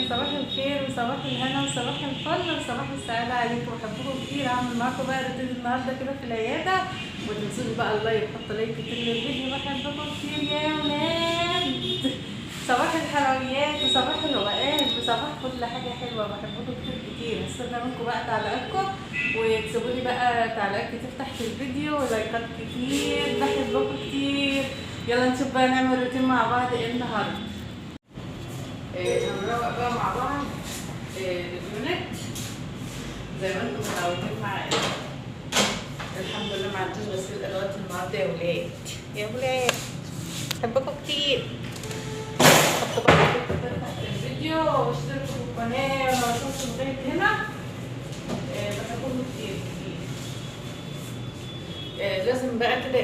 صباح الخير وصباح الهنا وصباح الفل وصباح السعادة عليكم، بحبكم كتير. هعمل معاكم بقى روتين النهارده كده في العيادة، وتنسوني بقى اللايك، حط لايك كتير للفيديو. بحبكم كتير يا ولاد. صباح الحلويات وصباح الروقان وصباح كل حاجة حلوة. بحبكم كتير كتير. هستنى منكم بقى تعليقاتكم، وتسيبوا لي بقى تعليقات كتير تحت الفيديو ولايكات كتير. بحبكم كتير. يلا نشوف بقى نعمل روتين مع بعض ايه النهارده. هنروق بقى مع بعض اليونت زي ما انتم متعودين معايا. الحمد لله ما عنديش غسيل ادوات النهارده يا ولاد. يا ولاد بحبكم كتير. حطوا بقى تحت الفيديو واشتركوا في القناه ولو وصلتوا لغايه هنا. بحبكم كتير كتير. لازم بقى كده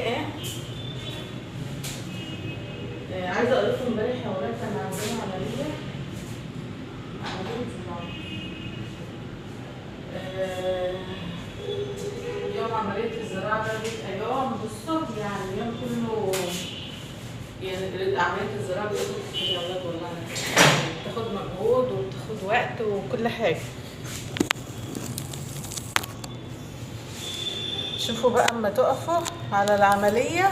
عايزه اقول لكم امبارح يا ولاد كان عندنا عمليه يوم عملية الزراعة ده بيبقى يوم، بصوا يعني يوم كله، يعني عملية الزراعة بتاخد كتير يا ولاد والله، بتاخد مجهود وبتاخد وقت وكل حاجة. شوفوا بقى اما تقفوا على العملية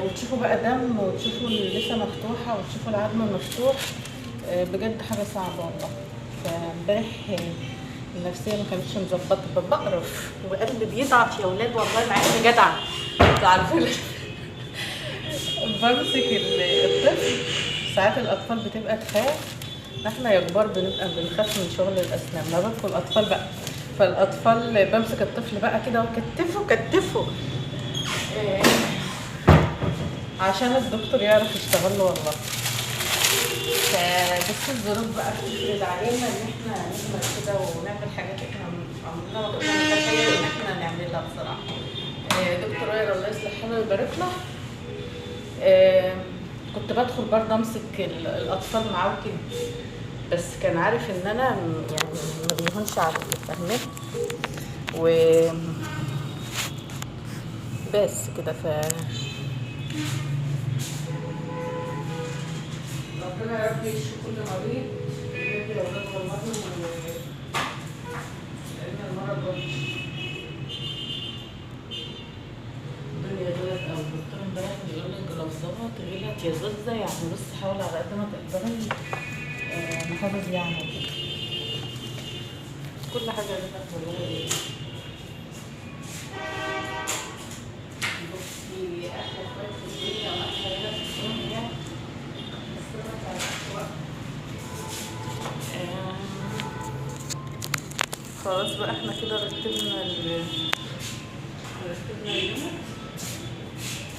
وتشوفوا بقى دم وتشوفوا اللثة مفتوحة وتشوفوا العظم مفتوح، بجد حاجة صعبة والله. فامبارح النفسية ما كانتش مظبطة، بقرف وقلبي بيضعف يا ولاد والله، مع اني جدعة. تعرفوا بمسك الطفل، ساعات الأطفال بتبقى تخاف، احنا يا كبار بنبقى بنخاف من شغل الأسنان، ما بالكم الأطفال بقى. فالأطفال بمسك الطفل بقى كده وكتفه عشان الدكتور يعرف يشتغل له والله. فبس الظروف بقى بتفرض علينا ان احنا نعمل كده ونعمل حاجات احنا عمرنا ما كنا نتخيل ان احنا نعملها بصراحه. دكتور وائل الله يصلح حاله ويبارك له. كنت بدخل برضه امسك الاطفال معاه كده، بس كان عارف ان انا يعني ما بيهونش عليا، فاهمين؟ بس كده. ربنا يا رب يشفي كل مريض ويهدي الاولاد والمرضى، لان المرض وحش. الدنيا غلت قوي. الدكتور امبارح بيقول لك لو ظبط غلت يا زوزة، يعني بص حاولي على قد ما تقدري نحافظ يعني كده. كل حاجه لها حلول. بصي احلى شويه في الدنيا واحلى هنا في الدنيا. خلاص بقى احنا كده رتبنا اليونت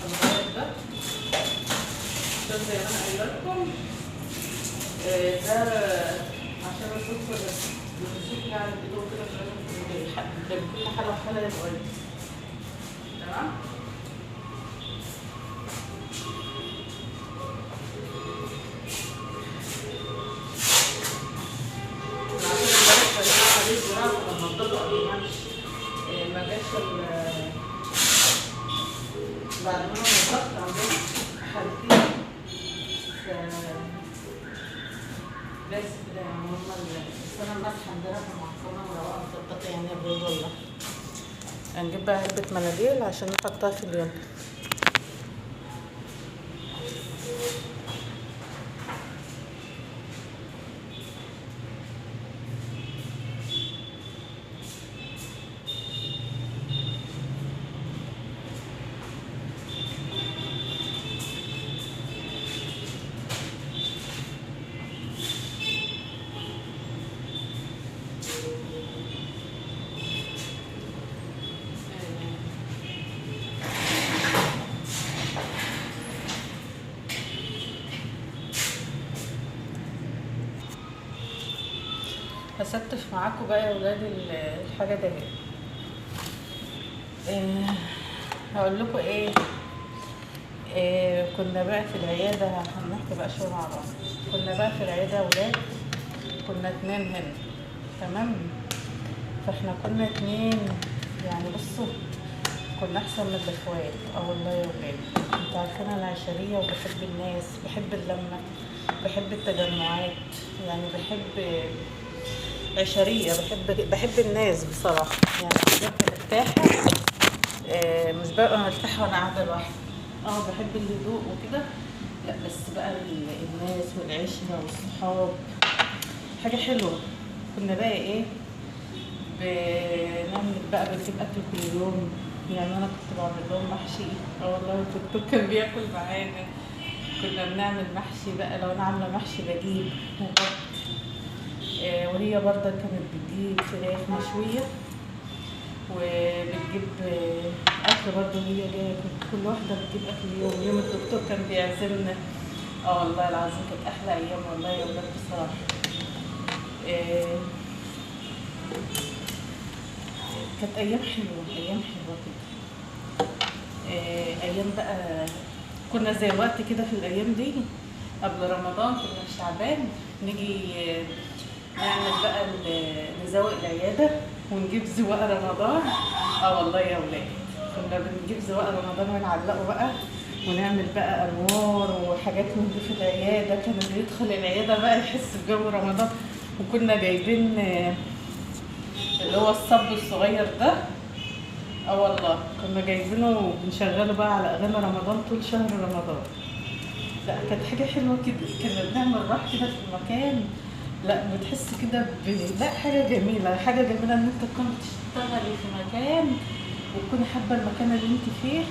الغرض ده زي ما انا قايله لكم. ده عشان الدكتور بيمسك يعني بايده كده، مش لازم كل حاله وحاله يبقى تمام. ما جاش بعد ما انا نظفت عندنا حالتين، بس كده يعني هما السنة المسحة عندنا في المعقمة مروقة مظبطة يعني البيض والله. هنجيب بقى علبة مناديل عشان نحطها في اليوم. هستف معاكم بقى يا ولاد الحاجه ده. هقول لكم كنا بقى في العياده، هنحكي بقى شويه مع بعض. كنا بقى في العياده يا ولاد، كنا 2 هنا تمام. فاحنا كنا 2 يعني، بصوا كنا احسن من الاخوات. والله يا ولاد، انتوا عارفين انا عشريه وبحب الناس، بحب اللمه، بحب التجمعات، يعني بحب عشريه، بحب الناس بصراحه. يعني ببقى مرتاحه، مش ببقى مرتاحه وانا قاعده لوحدي. بحب الهدوء وكده، لا بس بقى الناس والعشره والصحاب حاجه حلوه. كنا بقى ايه، بنعمل بقى، بنجيب اكل كل يوم. يعني انا كنت بعمل لهم محشي. والله الدكتور كان بياكل معانا. كنا بنعمل محشي بقى، لو انا عامله محشي بجيب وبط. وهي برضه كانت بتجيب فراخ مشويه، وبتجيب اكل برضه. هي جايه كل واحده بتجيب اكل يوم الدكتور كان بيعزمنا. والله العظيم كانت احلى ايام والله يا ولاد بصراحه. كانت ايام حلوه، ايام حلوه كده. ايام بقى كنا زي وقت كده في الايام دي قبل رمضان. كنا في شعبان نيجي نعمل بقى نزوق العياده ونجيب زواق رمضان. والله يا ولاد كنا بنجيب زواق رمضان ونعلقه بقى، ونعمل بقى انوار وحاجات من دي في العياده. كان اللي يدخل العياده بقى يحس بجو رمضان. وكنا جايبين اللي هو الصب الصغير ده. والله كنا جايبينه وبنشغله بقى على اغاني رمضان طول شهر رمضان. لا كانت حاجه حلوه كده، كنا بنعمل راح كده في المكان. لا بتحس كده لا حاجه جميله، حاجه جميله ان انت تكون بتشتغلي في مكان وتكوني حابه المكان اللي انت فيه.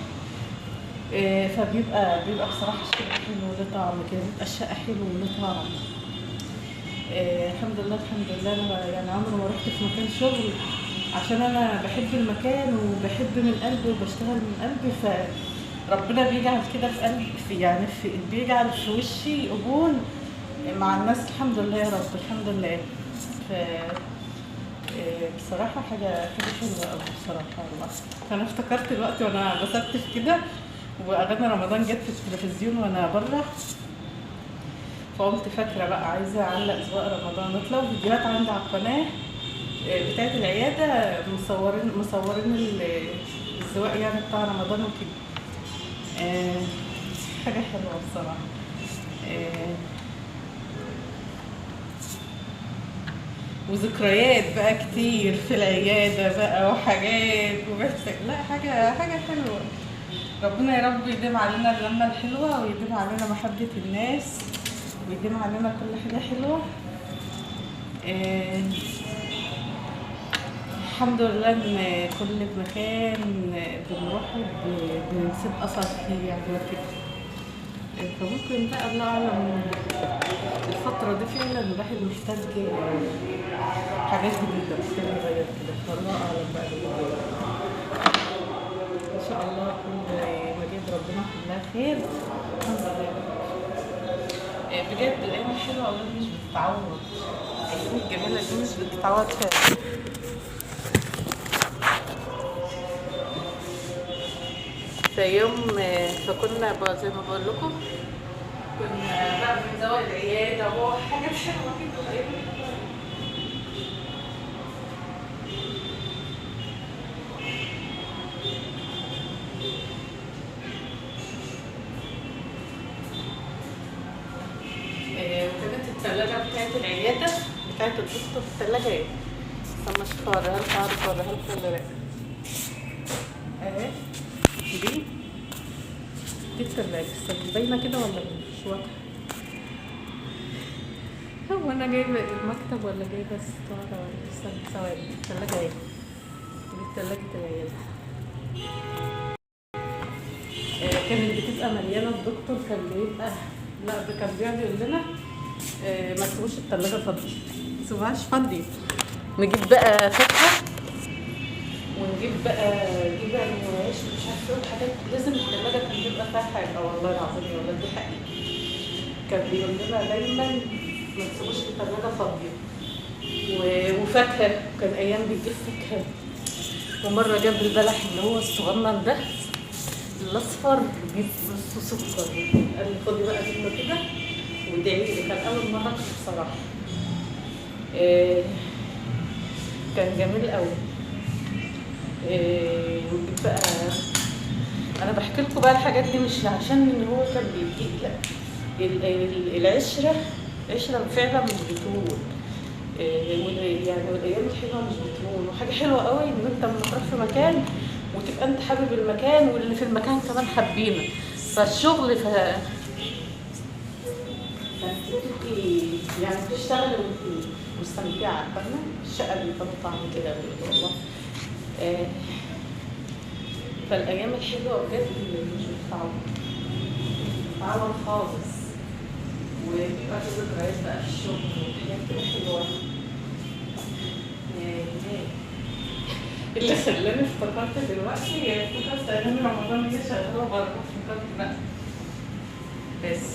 فبيبقى بصراحه الشغل حلو وله طعم كده، بيبقى الشقه حلو وله طعم. الحمد لله الحمد لله. انا يعني عمري ما رحت في مكان شغل عشان انا بحب المكان وبحب من قلبي وبشتغل من قلبي، فربنا بيجعل كده في قلبي، بيجعل في وشي قبول مع الناس. الحمد لله يا رب، الحمد لله. ف بصراحة حاجة حلوة أوي بصراحة والله. أنا افتكرت الوقت وأنا بستف كده وأغاني رمضان جت في التلفزيون وأنا بره، فقمت فاكرة بقى عايزة أعلق زواق رمضان. هتلاقوا فيديوهات عندي على القناة بتاعت العيادة مصورين الزواق يعني بتاع رمضان وكده. حاجة حلوة بصراحة. وذكريات بقى كتير في العيادة بقى وحاجات لا حاجة حلوة. ربنا يا رب يديم علينا اللمة الحلوة ويديم علينا محبة الناس ويديم علينا كل حاجة حلوة. الحمد لله ان كل مكان بنروحه بنسيب اثر فيه يعني وكده. فممكن بقى الله اعلم الفترة دي فعلا الواحد محتاج حاجات جديدة، محتاج يغير كده. فالله اعلم بقى ان شاء الله كل مجيد ربنا كلها خير. الحمد لله. بجد الايام الحلوة اولاد مش بتتعوض، الايام الجميلة دي مش بتتعوض فعلا. في يوم فكنا بقى زي ما بقول لكم كنا بقى بنزوق العياده وحاجات حلوه كده. وكانت الثلاجه بتاعت العياده بتاعت الدكتور الثلاجه ايه؟ استنى اشوف اوريها لكم، اعرف اوريها لكم ولا لا. اهي دي الثلاجة. استنى باينة كده ولا مش واضحة؟ هو أنا جايبة المكتب ولا جايبة الستارة ولا استنى ثواني. الثلاجة اهي، دي ثلاجة العيادة. كانت بتبقى مليانة. الدكتور كان بيبقى كان بيقعد يقول لنا ما تسيبوش الثلاجة فاضية، ما تسيبوهاش فاضية. نجيب بقى فاكهة ونجيب بقى العيش ومش عارفه ايه الحاجات. لازم الثلاجه كان بيبقى فيها حاجه. والله العظيم يا ولاد دي حقيقه. كان بيقول لنا دايما ما تسيبوش الثلاجه فاضيه. وفاكهه، كان ايام بيجيب فاكهه. ومره جاب البلح اللي هو الصغنن ده الاصفر، جيب نص سكر. قال لي خدي بقى منه كده وادعي لي. كان اول مره بصراحه. كان جميل قوي. وجيت بقى انا بحكي لكم بقى الحاجات دي مش عشان ان هو كان بيجي، لا، العشره عشره فعلا مش بتطول. يعني والايام الحلوه مش بتطول، وحاجه حلوه قوي ان انت لما تروح في مكان وتبقى انت حابب المكان واللي في المكان كمان حابينك. فالشغل فانت بتبقي يعني بتشتغلي وانت مستمتعه، فاهمه؟ الشقه بيبقى طعم كده والله. آه، فالايام الحلوه بجد مش بتتعوض، بتتعوض خالص. وبيبقى في ذكريات بقى في الشغل وحاجات كده حلوه. اللي خلاني افتكرت دلوقتي هي افتكرت ايام رمضان هي شغاله بره، افتكرت بقى بس.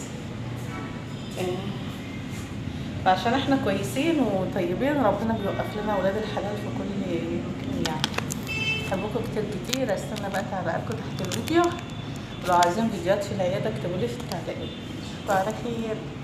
فعشان احنا كويسين وطيبين ربنا بيوقف لنا اولاد الحلال في كل مكان يعني. بحبكم كتير كتير، استنى بقى تعليقاتكم تحت الفيديو، ولو عايزين فيديوهات في العياده اكتبوا لي في التعليقات. اشوفكم على خير.